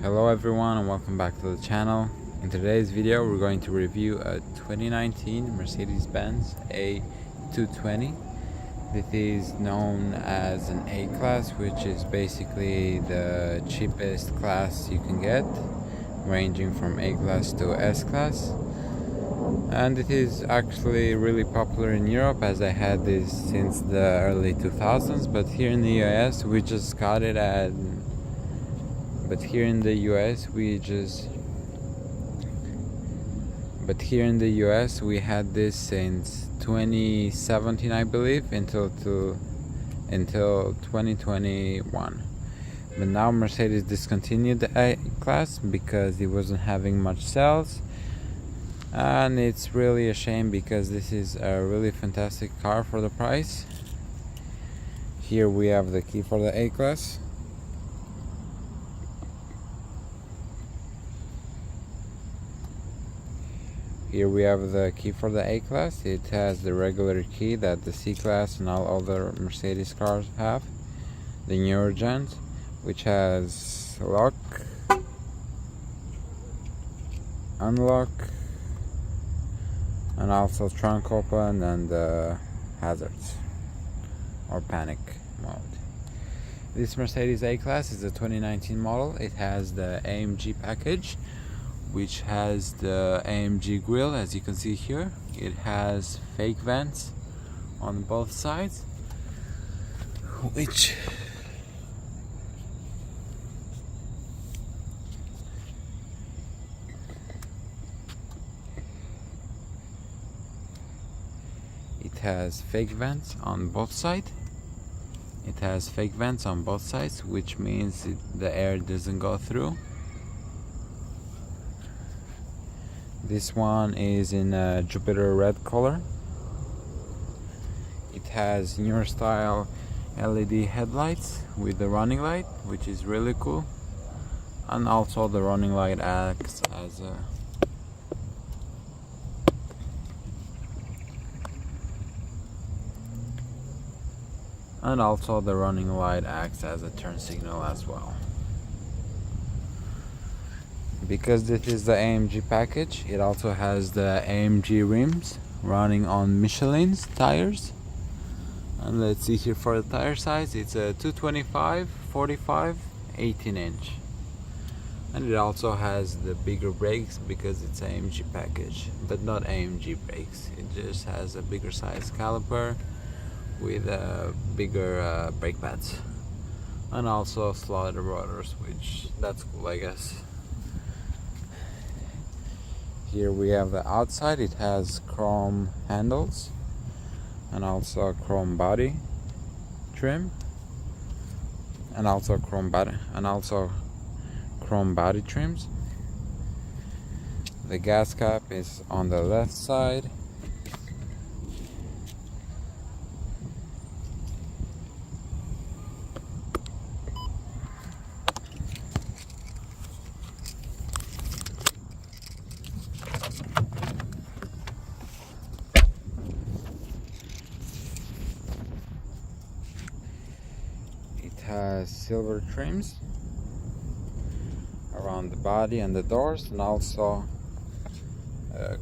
Hello everyone and welcome back to the channel. In today's video we're going to review a 2019 Mercedes-Benz A220. This is known as an A-Class, which is basically the cheapest class you can get, ranging from A-Class to S-Class. And it is actually really popular in Europe, as I had this since the early 2000s, but here in the US we just got it at But here in the US we had this since 2017, I believe, until 2021. But now Mercedes discontinued the A-Class because it wasn't having much sales, and it's really a shame because this is a really fantastic car for the price. Here we have the key for the A-Class. Here we have the key for the A-Class. It has the regular key that the C-Class and all other Mercedes cars have, the newer gens, which has lock, unlock, and also trunk open and hazards or panic mode. This Mercedes A-Class is a 2019 model. It has the Amg Package, which has the AMG grille, as you can see here. It has fake vents on both sides, which it has fake vents on both sides. It has fake vents on both sides, which means the air doesn't go through. This one is in a Jupiter red color. It has newer style LED headlights with the running light, which is really cool. And also the running light acts as a turn signal as well. Because this is the AMG package, it also has the AMG rims running on Michelin's tires. And let's see here for the tire size, it's a 225, 45, 18 inch. And it also has the bigger brakes because it's AMG package, but not AMG brakes. It just has a bigger size caliper with bigger brake pads. And also slotted rotors, which that's cool, I guess. Here we have the outside. It has chrome handles and also chrome body trim, and also chrome body trims. The gas cap is on the left side. Has silver trims around the body and the doors, and also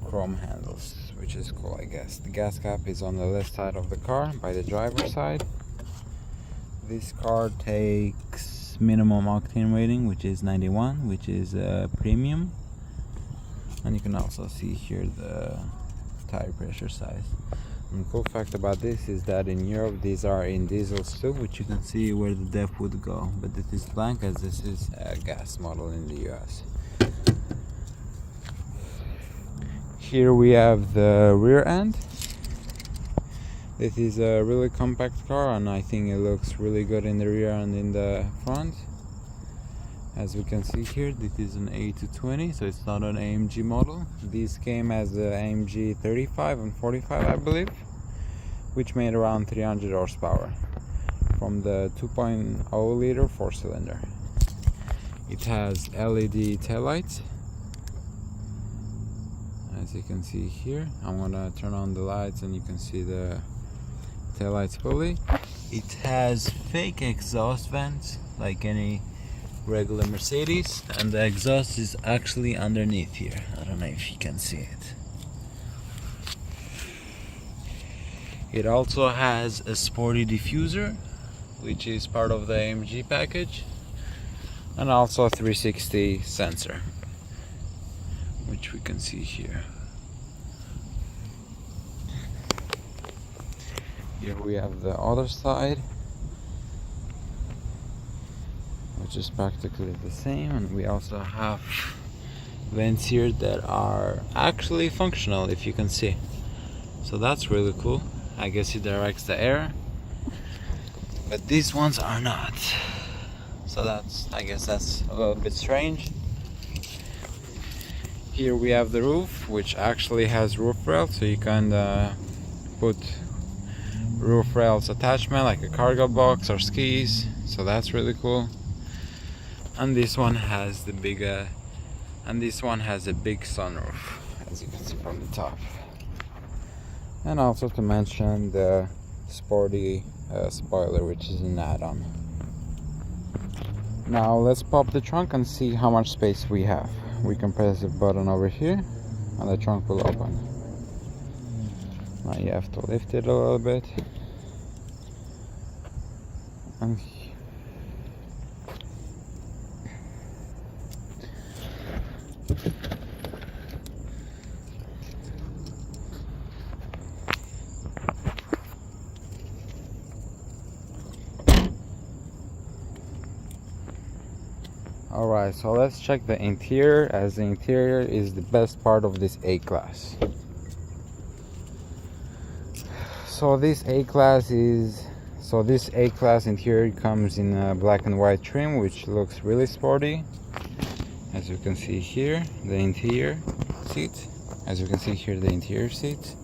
chrome handles, which is cool, I guess. The gas cap is on the left side of the car by the driver's side. This car takes minimum octane rating, which is 91, which is premium. And you can also see here the tire pressure size. And the cool fact about this is that in Europe these are in diesels too, which you can see where the depth would go, but this is blank as this is a gas model in the US. Here we have the rear end. This is a really compact car, and I think it looks really good in the rear and in the front. As we can see here, this is an A220, so it's not an AMG model. These came as the AMG 35 and 45, I believe, which made around 300 horsepower from the 2.0 liter 4-cylinder. It has LED taillights, as you can see here. I'm gonna turn on the lights and you can see the taillights fully. It has fake exhaust vents like any regular Mercedes, and the exhaust is actually underneath here. I don't know if you can see it. It also has a sporty diffuser, which is part of the Amg package, and also a 360 sensor, which we can see here. Here we have the other side, which is practically the same, and we also have vents here that are actually functional, if you can see. So that's really cool. I guess it directs the air, but these ones are not. So I guess that's a little bit strange. Here we have the roof, which actually has roof rails, so you can put roof rails attachment like a cargo box or skis. So that's really cool. And this one has the big a big sunroof, as you can see from the top. And also to mention the sporty spoiler, which is an add-on. Now let's pop the trunk and see how much space we have. We can press the button over here and the trunk will open. Now you have to lift it a little bit. And alright, so let's check the interior, as the interior is the best part of this A-Class. So this A-Class interior comes in a black and white trim, which looks really sporty. As you can see here, the interior seat.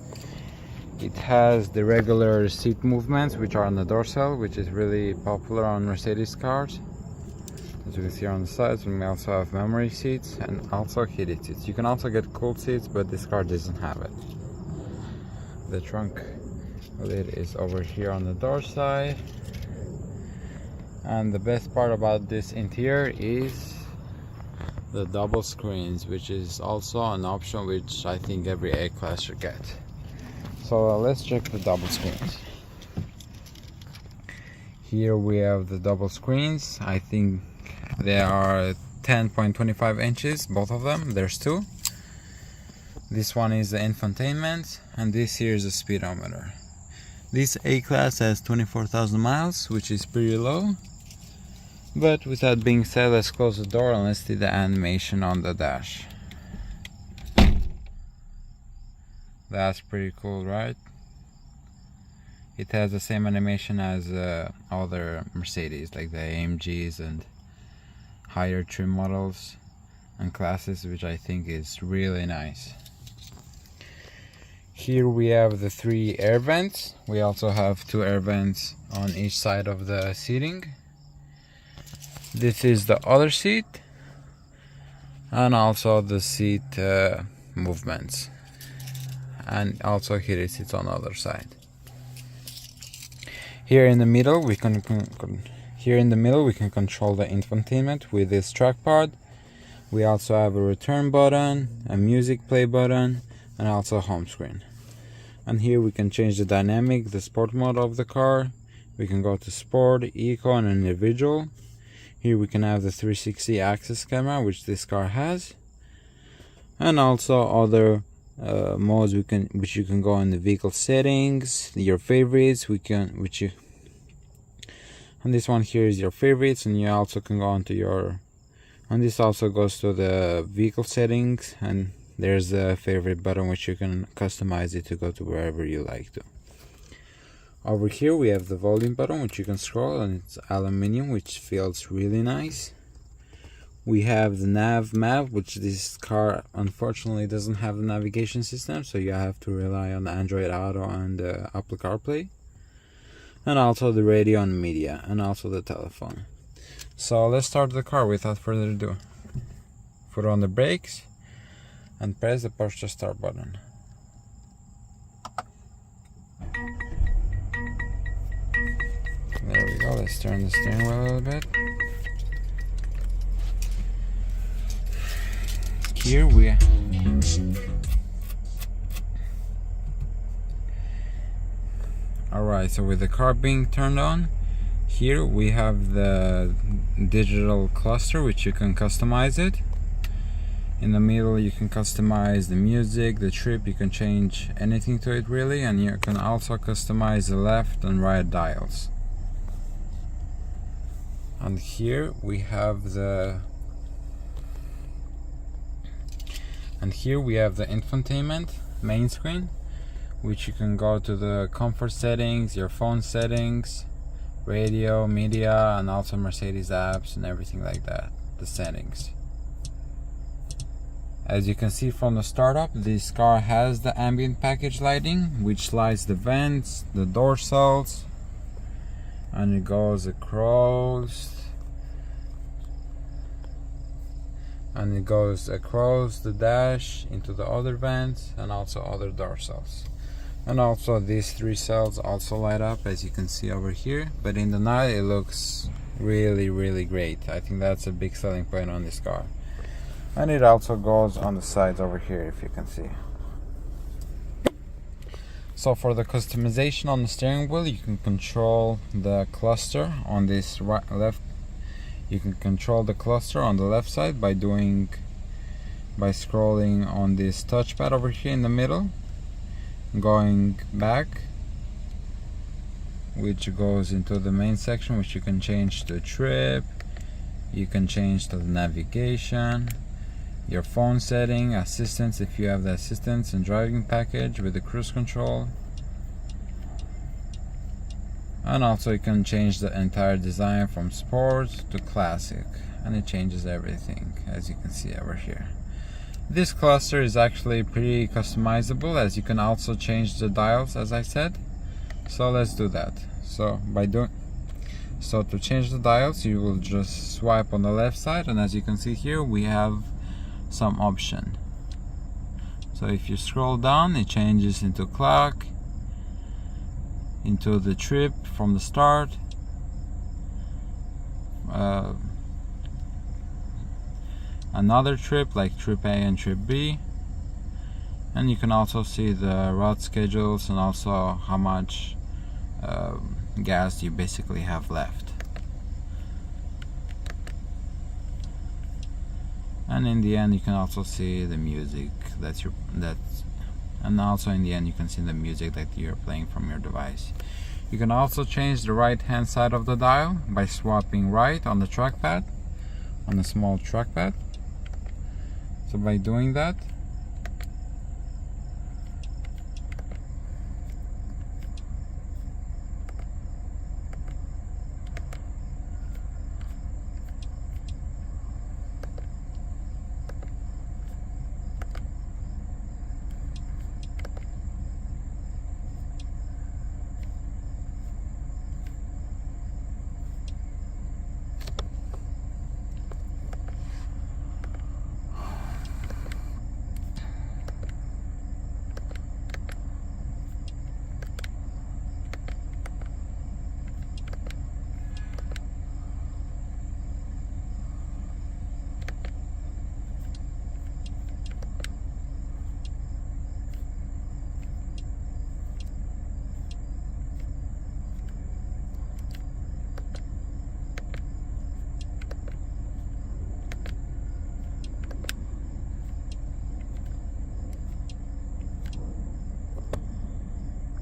It has the regular seat movements, which are on the dorsal, which is really popular on Mercedes cars. As you can see on the sides, and we also have memory seats and also heated seats. You can also get cooled seats, but this car doesn't have it. The trunk lid is over here on the door side. And the best part about this interior is the double screens, which is also an option which I think every A-Class should get. So let's check the double screens. Here we have the double screens. I think they are 10.25 inches, both of them. There's two. This one is the infotainment, and this here is the speedometer. This A-Class has 24,000 miles, which is pretty low. But with that being said, let's close the door and let's see the animation on the dash. That's pretty cool, right? It has the same animation as other Mercedes, like the AMGs and higher trim models and classes, which I think is really nice. Here we have the 3 air vents. We also have 2 air vents on each side of the seating. This is the other seat, and also the seat movements, and also heated seats on the other side. Here in the middle we can control the infotainment with this trackpad. We also have a return button, a music play button, and also a home screen. And here we can change the dynamic, the sport mode of the car. We can go to sport, eco, and individual. Here we can have the 360 access camera, which this car has, and also other modes which you can go in the vehicle settings, your favorites. And this one here is your favorites, and you also can go onto and this also goes to the vehicle settings, and there's a favorite button which you can customize it to go to wherever you like to. Over here we have the volume button, which you can scroll, and it's aluminum, which feels really nice. We have the nav map, which this car unfortunately doesn't have the navigation system, so you have to rely on Android Auto and Apple CarPlay. And also the radio and media, and also the telephone. So let's start the car without further ado. Put on the brakes and press the push to start button. There we go. Let's turn the steering wheel a little bit. here we Alright, so with the car being turned on, here we have the digital cluster, which you can customize it. In the middle you can customize the music, the trip, you can change anything to it really, and you can also customize the left and right dials. And here we have the infotainment main screen, which you can go to the comfort settings, your phone settings, radio, media, and also Mercedes apps and everything like that, the settings. As you can see from the startup, this car has the ambient package lighting, which lights the vents, the door cells, and it goes across the dash into the other vents and also other door cells. And also these three cells also light up, as you can see over here, but in the night it looks really great. I think that's a big selling point on this car. And it also goes on the sides over here, if you can see. So for the customization on the steering wheel, you can control the cluster on this left. You can control the cluster on the left side by scrolling on this touchpad over here in the middle, going back, which goes into the main section, which you can change to trip, you can change to the navigation, your phone setting, assistance if you have the assistance, and driving package with the cruise control. And also you can change the entire design from sport to classic, and it changes everything, as you can see over here. This cluster is actually pretty customizable, as you can also change the dials, as I said. So let's do that. So to change the dials, you will just swipe on the left side, and as you can see here, we have some option. So if you scroll down, it changes into clock, into the trip from the start, another trip like trip A and trip B, and you can also see the route schedules and also how much gas you basically have left. And in the end you can also see the music and also in the end you can see the music that you're playing from your device. You can also change the right hand side of the dial by swapping right on the trackpad, on a small trackpad. So by doing that,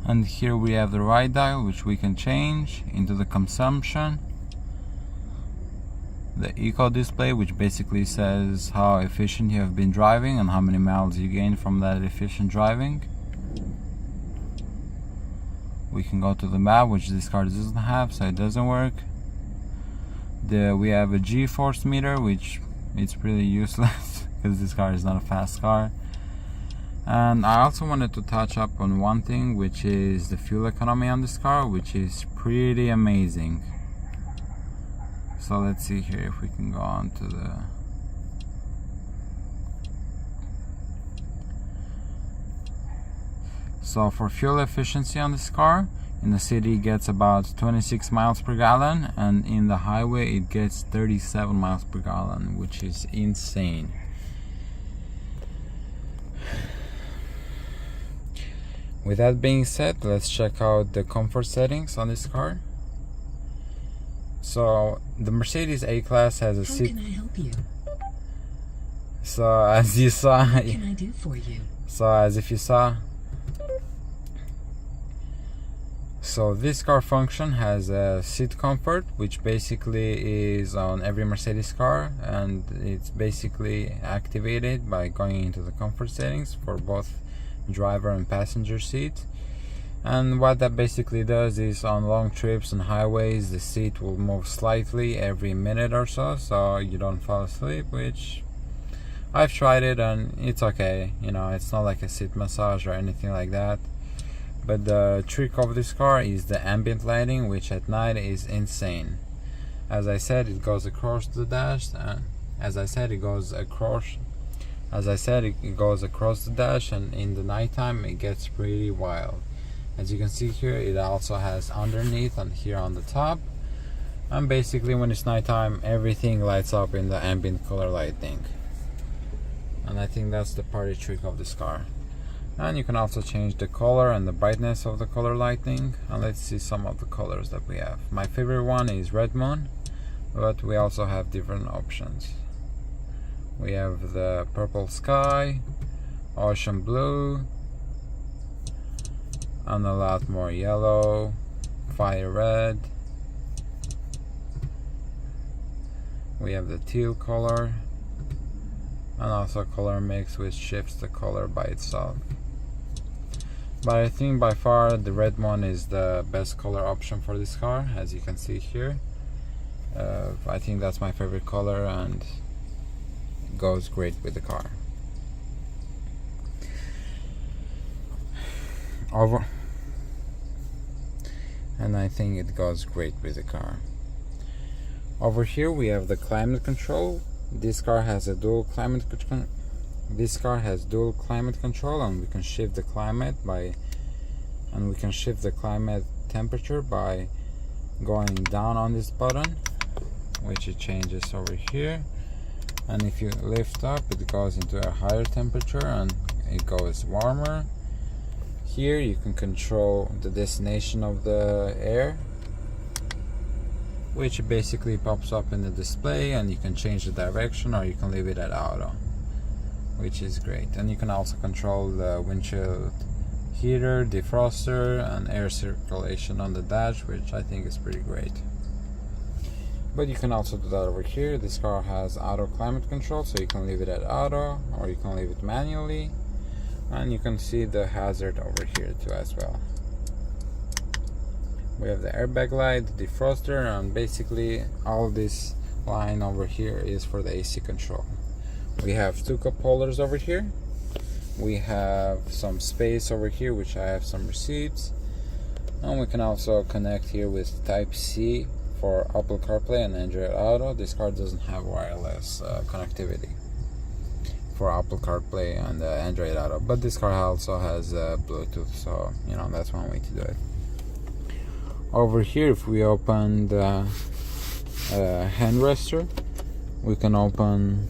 and here we have the right dial, which we can change into the consumption, the eco display, which basically says how efficient you have been driving and how many miles you gained from that efficient driving. We can go to the map, which this car doesn't have, so it doesn't work. We have a G-force meter, which it's pretty useless because this car is not a fast car. And I also wanted to touch up on one thing, which is the fuel economy on this car, which is pretty amazing. So let's see here if we can go on to the So for fuel efficiency on this car, in the city it gets about 26 miles per gallon, and in the highway it gets 37 miles per gallon, which is insane. With that being said, let's check out the comfort settings on this car. So the Mercedes A-Class has a seat. How can I help you? So as you saw, What can I do for you? so as if you saw, so this car function has a seat comfort, which basically is on every Mercedes car, and it's basically activated by going into the comfort settings for both driver and passenger seat. And what that basically does is, on long trips and highways, the seat will move slightly every minute or so, so you don't fall asleep, which I've tried it and it's okay. You know, it's not like a seat massage or anything like that. But the trick of this car is the ambient lighting, which at night is insane. As I said, it goes across the dash, and it goes across the dash, and in the nighttime it gets pretty wild. As you can see here, it also has underneath and here on the top. And basically when it's nighttime, everything lights up in the ambient color lighting. And I think that's the party trick of this car. And you can also change the color and the brightness of the color lighting. And let's see some of the colors that we have. My favorite one is Red Moon, but we also have different options. We have the Purple Sky, Ocean Blue, and a lot more yellow, Fire Red. We have the teal color, and also color mix, which shifts the color by itself. But I think by far the red one is the best color option for this car, as you can see here. I think that's my favorite color and it goes great with the car. And I think it goes great with the car. Over here we have the climate control. This car has a dual climate control. This car has dual climate control, and we can shift the climate temperature by going down on this button, which it changes over here. And if you lift up, it goes into a higher temperature and it goes warmer. Here you can control the destination of the air, which basically pops up in the display, and you can change the direction or you can leave it at auto, which is great. And you can also control the windshield heater, defroster, and air circulation on the dash, which I think is pretty great. But you can also do that over here. This car has auto climate control, so you can leave it at auto or you can leave it manually. And you can see the hazard over here too as well. We have the airbag light, the defroster, and basically all this line over here is for the AC control. We have two cup holders over here. We have some space over here, which I have some receipts. And we can also connect here with Type-C for Apple CarPlay and Android Auto. This car doesn't have wireless connectivity for Apple CarPlay and Android Auto, but this car also has Bluetooth, so you know, that's one way to do it. Over here, if we open the hand rester, we can open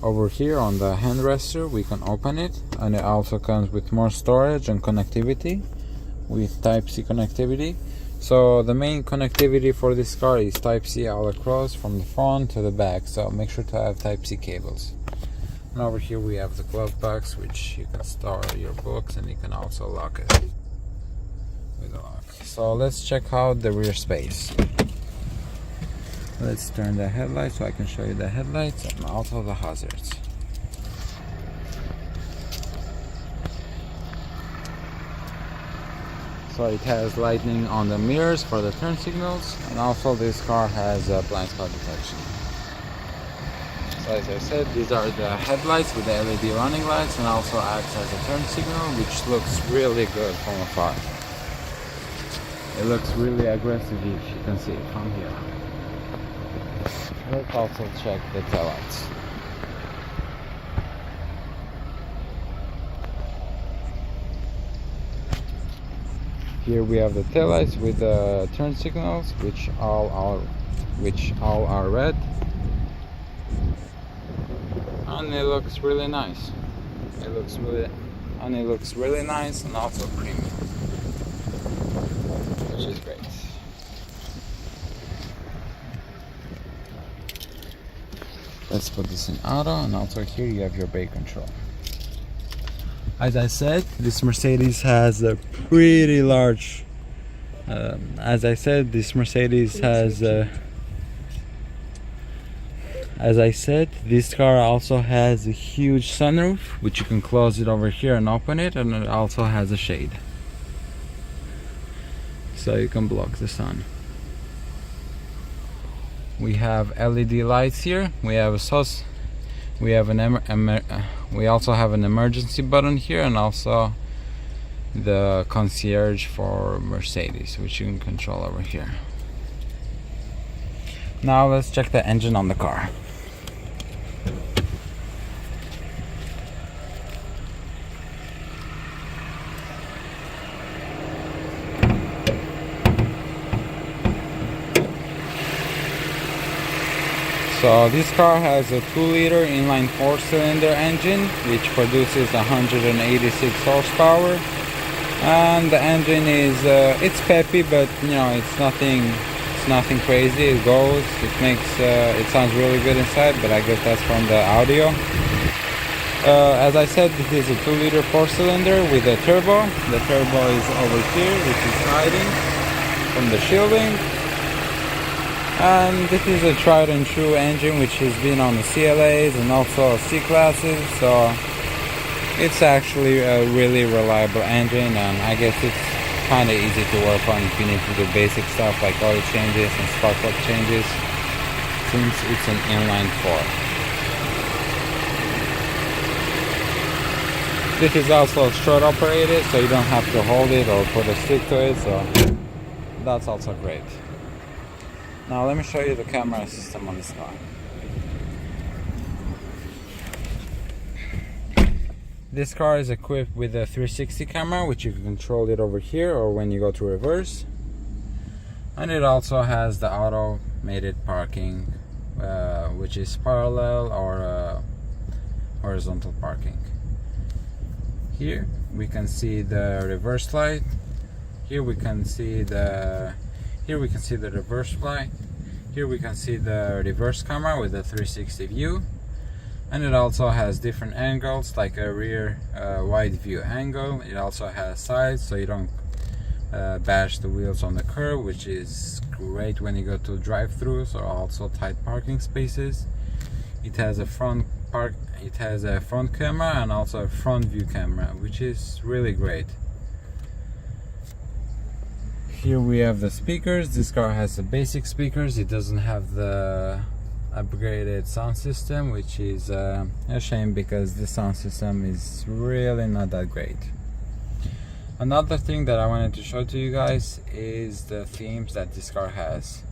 over here on the hand rester, we can open it, and it also comes with more storage and connectivity with Type-C connectivity. So the main connectivity for this car is Type-C all across from the front to the back, so make sure to have Type-C cables. And over here we have the glove box, which you can store your books, and you can also lock it with a lock. So let's check out the rear space. Let's turn the headlights so I can show you the headlights and also the hazards. So it has lighting on the mirrors for the turn signals, and also this car has blind spot detection. So as I said, these are the headlights with the LED running lights, and also acts as a turn signal, which looks really good from afar. It looks really aggressive, if you can see it from here. Let's also check the taillights. Here we have the taillights with the turn signals, which all are red. and it looks really nice. It looks really nice and also premium, which is great. Let's put this in auto, and also here you have your brake control. As I said, this Mercedes has a pretty large this car also has a huge sunroof, which you can close it over here and open it, and it also has a shade, so you can block the sun. We have LED lights here. We also have an emergency button here, and also the concierge for Mercedes, which you can control over here. Now let's check the engine on the car. So this car has a 2-liter inline 4-cylinder engine, which produces 186 horsepower, and the engine is it's peppy, but you know, it's nothing crazy. It goes, it sounds really good inside, but I guess that's from the audio. As I said, this is a 2-liter 4-cylinder with a turbo. The turbo is over here, which is hiding from the shielding. And this is a tried and true engine, which has been on the CLAs and also C-classes, so it's actually a really reliable engine, and I guess it's kind of easy to work on if you need to do basic stuff like oil changes and spark plug changes, since it's an inline 4. This is also strut operated, so you don't have to hold it or put a stick to it, so that's also great. Now let me show you the camera system on this car. This car is equipped with a 360 camera, which you can control it over here or when you go to reverse. And it also has the automated parking, which is parallel or horizontal parking. Here we can see the reverse light. Here we can see the reverse light. Here we can see the reverse camera with the 360 view, and it also has different angles, like a rear wide view angle. It also has sides, so you don't bash the wheels on the curb, which is great when you go to drive-throughs or also tight parking spaces. It has a front camera and also a front view camera, which is really great. Here we have the speakers. This car has the basic speakers. It doesn't have the upgraded sound system, which is a shame because the sound system is really not that great. Another thing that I wanted to show to you guys is the themes that this car has.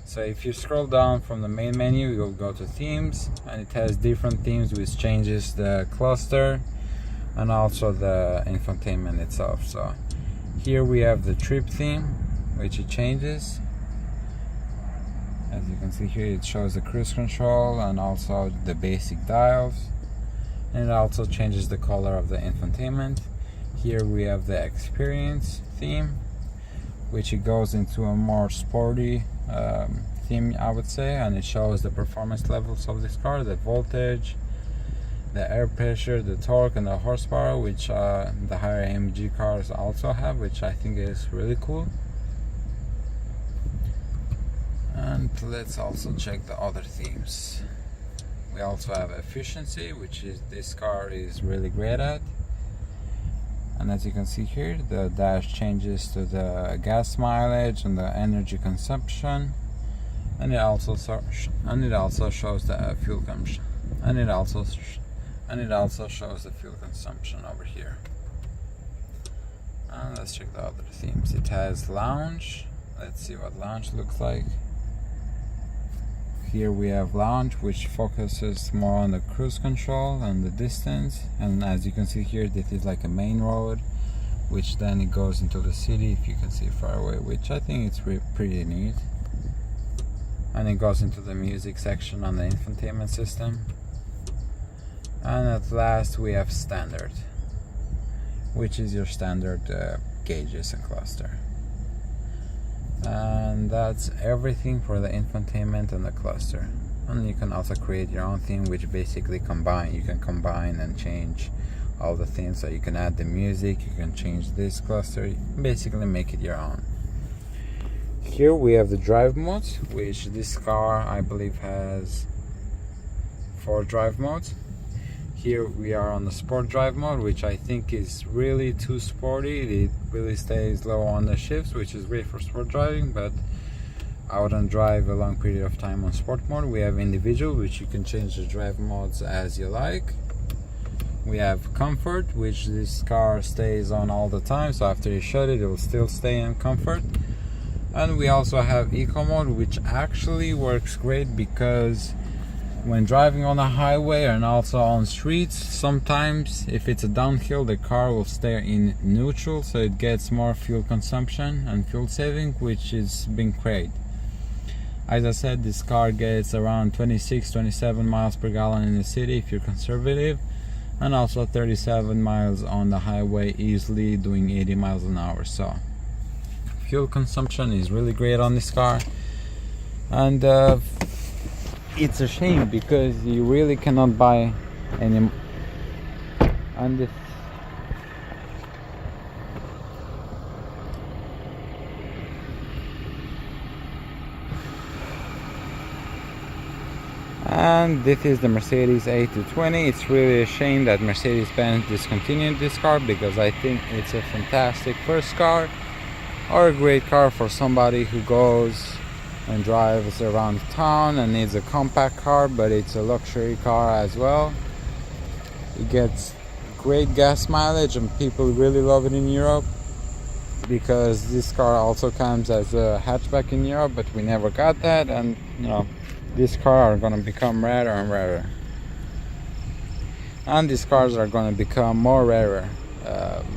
So if you scroll down from the main menu, you'll go to themes, and it has different themes which changes the cluster and also the infotainment itself. So here we have the trip theme, which it changes. As you can see here, it shows the cruise control and also the basic dials, and it also changes the color of the infotainment. Here we have the experience theme, which it goes into a more sporty theme, I would say, and it shows the performance levels of this car, the voltage, the air pressure, the torque, and the horsepower, which the higher AMG cars also have, which I think is really cool. And let's also check the other themes. We also have efficiency, which is this car is really great at. And as you can see here, the dash changes to the gas mileage and the energy consumption, and it also shows the fuel consumption, and it also shows the fuel consumption over here. And let's check the other themes. It has lounge. Let's see what lounge looks like. Here we have lounge, which focuses more on the cruise control and the distance, and as you can see here, this is like a main road, which then it goes into the city, if you can see far away, which I think it's pretty neat. And it goes into the music section on the infotainment system. And at last we have standard, which is your standard gauges and cluster. And that's everything for the infotainment and the cluster. And you can also create your own theme, which basically you can combine and change all the themes. So you can add the music, you can change this cluster, basically make it your own. Here we have the drive modes, which this car I believe has 4 drive modes. Here we are on the sport drive mode, which I think is really too sporty. It really stays low on the shifts, which is great for sport driving, but I wouldn't drive a long period of time on sport mode. We have individual, which you can change the drive modes as you like. We have comfort, which this car stays on all the time, so after you shut it, it will still stay in comfort. And we also have eco mode, which actually works great because when driving on a highway and also on streets, sometimes if it's a downhill, the car will stay in neutral, so it gets more fuel consumption and fuel saving, which has been great. As I said, this car gets around 26-27 miles per gallon in the city if you're conservative, and also 37 miles on the highway, easily doing 80 miles an hour. So fuel consumption is really great on this car. And it's a shame because you really cannot buy any. And this is the Mercedes A220. It's really a shame that Mercedes-Benz discontinued this car, because I think it's a fantastic first car, or a great car for somebody who goes and drives around town and needs a compact car, but it's a luxury car as well. It gets great gas mileage and people really love it in Europe, because this car also comes as a hatchback in Europe, but we never got that. And you know, these cars are going to become rarer and rarer, and these cars are going to become more rarer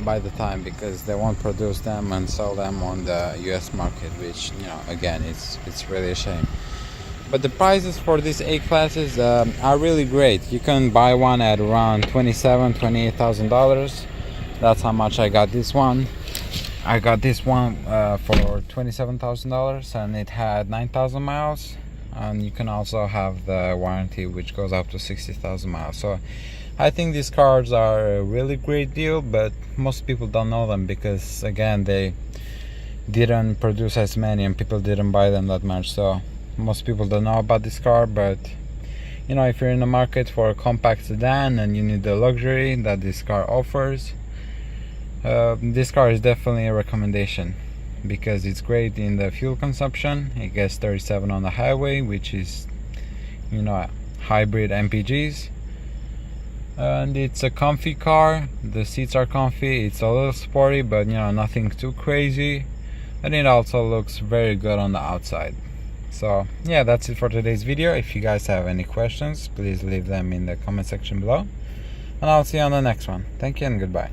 by the time, because they won't produce them and sell them on the US market, which, you know, again, it's really a shame. But the prices for these A classes are really great. You can buy one at around $28,000. That's how much I got this one. I got this one for $27,000, and it had 9,000 miles. And you can also have the warranty, which goes up to 60,000 miles. So I think these cars are a really great deal, but most people don't know them because, again, they didn't produce as many and people didn't buy them that much. So most people don't know about this car. But you know, if you're in the market for a compact sedan and you need the luxury that this car offers, this car is definitely a recommendation, because it's great in the fuel consumption. It gets 37 on the highway, which is, you know, hybrid MPGs. And it's a comfy car. The seats are comfy. It's a little sporty, but you know, nothing too crazy. And it also looks very good on the outside. So yeah, that's it for today's video. If you guys have any questions, please leave them in the comment section below, and I'll see you on the next one. Thank you and goodbye.